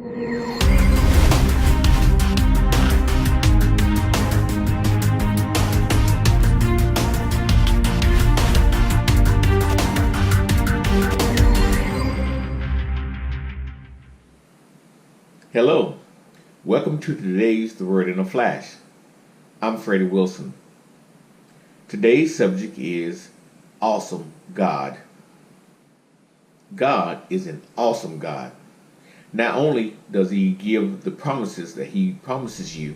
Hello, welcome to today's The Word in a Flash. I'm Freddie Wilson. Today's subject is Awesome God. God is an awesome God. Not only does He give the promises that He promises you,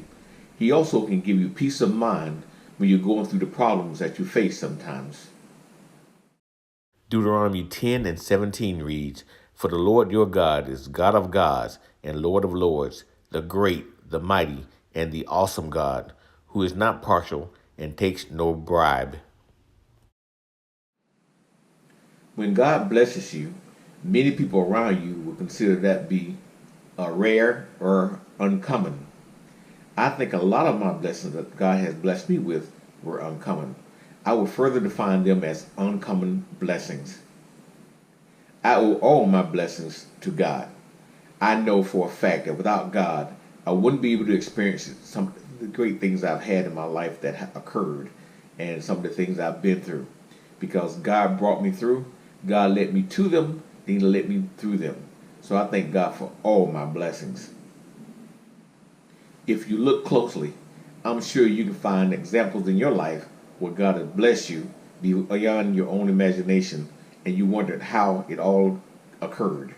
He also can give you peace of mind when you're going through the problems that you face sometimes. Deuteronomy 10 and 17 reads, "For the Lord your God is God of gods and Lord of lords, the great, the mighty, and the awesome God, who is not partial and takes no bribe." When God blesses you, many people around you will consider that be rare or uncommon. I think a lot of my blessings that God has blessed me with were uncommon. I would further define them as uncommon blessings. I owe all my blessings to God. I know for a fact that without God, I wouldn't be able to experience some of the great things I've had in my life that have occurred and some of the things I've been through. Because God brought me through, God led me to them, then He led me through them. So I thank God for all my blessings. If you look closely, I'm sure you can find examples in your life where God has blessed you beyond your own imagination and you wondered how it all occurred.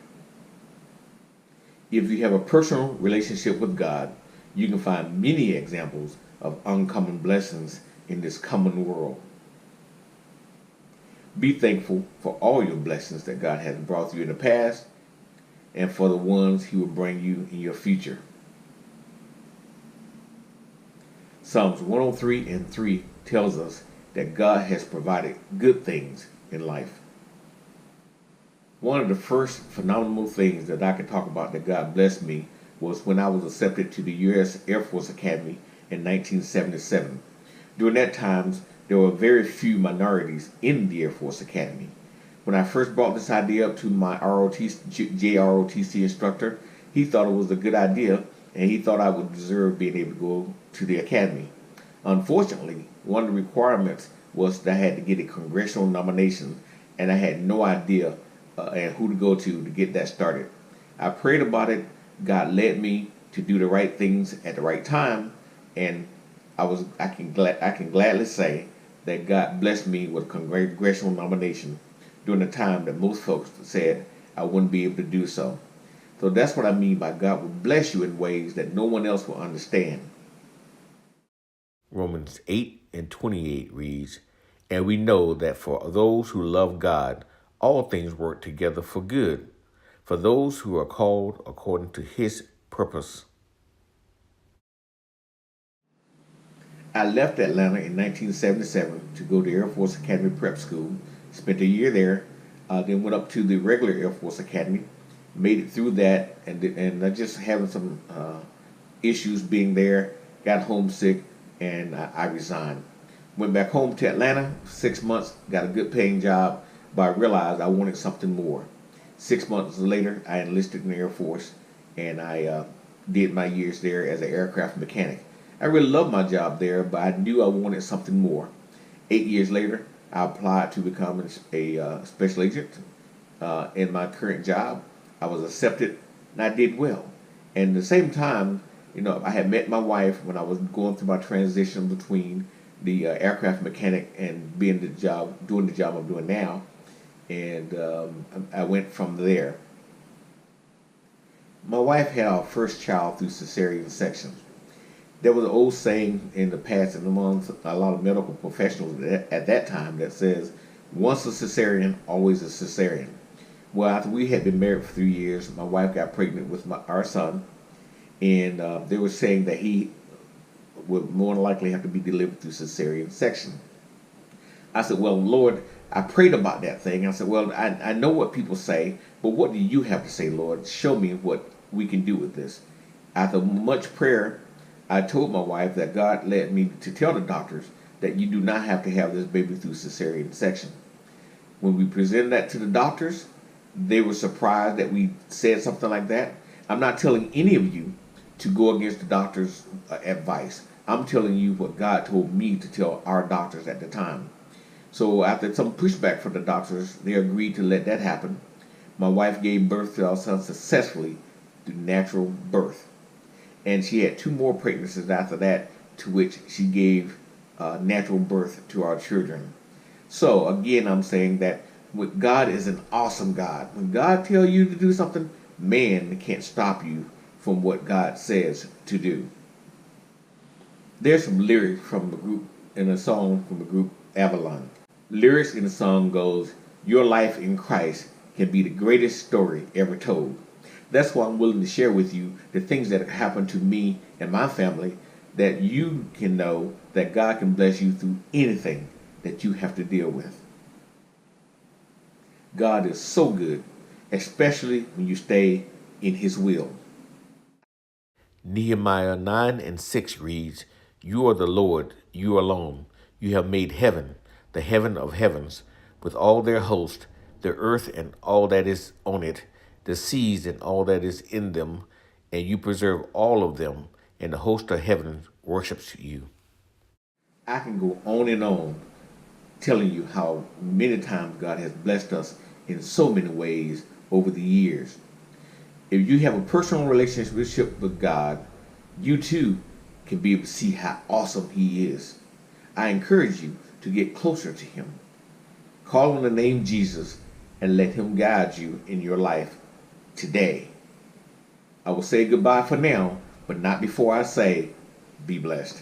If you have a personal relationship with God, you can find many examples of uncommon blessings in this common world. Be thankful for all your blessings that God has brought you in the past and for the ones He will bring you in your future. Psalms 103 and 3 tells us that God has provided good things in life. One of the first phenomenal things that I could talk about that God blessed me was when I was accepted to the U.S. Air Force Academy in 1977. During that time, there were very few minorities in the Air Force Academy. When I first brought this idea up to my JROTC instructor, he thought it was a good idea and he thought I would deserve being able to go to the academy. Unfortunately, one of the requirements was that I had to get a congressional nomination and I had no idea and who to go to get that started. I prayed about it. God led me to do the right things at the right time, and I can gladly say that God blessed me with a congressional nomination during the time that most folks said I wouldn't be able to do so. So that's what I mean by God will bless you in ways that no one else will understand. Romans 8 and 28 reads, "And we know that for those who love God, all things work together for good, for those who are called according to His purpose." I left Atlanta in 1977 to go to Air Force Academy Prep School, spent a year there, then went up to the regular Air Force Academy, made it through that, and I just having some issues being there, got homesick, and I resigned. Went back home to Atlanta, 6 months, got a good paying job, but I realized I wanted something more. 6 months later, I enlisted in the Air Force, and I did my years there as an aircraft mechanic. I really loved my job there, but I knew I wanted something more. 8 years later, I applied to become a special agent in my current job. I was accepted, and I did well. And at the same time, I had met my wife when I was going through my transition between the aircraft mechanic and doing the job I'm doing now. And I went from there. My wife had our first child through cesarean section. There was an old saying in the past and among a lot of medical professionals at that time that says, once a cesarean, always a cesarean. Well, after we had been married for 3 years, my wife got pregnant with our son, and they were saying that he would more than likely have to be delivered through cesarean section. I said, well, Lord, I prayed about that thing. I said, well, I know what people say, but what do you have to say, Lord? Show me what we can do with this. After much prayer, I told my wife that God led me to tell the doctors that you do not have to have this baby through cesarean section. When we presented that to the doctors, they were surprised that we said something like that. I'm not telling any of you to go against the doctor's advice. I'm telling you what God told me to tell our doctors at the time. So after some pushback from the doctors, they agreed to let that happen. My wife gave birth to our son successfully through natural birth. And she had two more pregnancies after that, to which she gave natural birth to our children. So again, I'm saying that God is an awesome God. When God tells you to do something, man can't stop you from what God says to do. There's some lyrics from the group in a song from the group Avalon. Lyrics in the song goes, "Your life in Christ can be the greatest story ever told." That's why I'm willing to share with you the things that have happened to me and my family, that you can know that God can bless you through anything that you have to deal with. God is so good, especially when you stay in His will. Nehemiah 9:6 reads, "You are the Lord, you alone. You have made heaven, the heaven of heavens, with all their host, the earth and all that is on it, the seas and all that is in them, and you preserve all of them, and the host of heaven worships you." I can go on telling you how many times God has blessed us in so many ways over the years. If you have a personal relationship with God, you too can be able to see how awesome He is. I encourage you to get closer to Him. Call on the name Jesus and let Him guide you in your life today. I will say goodbye for now, but not before I say, be blessed.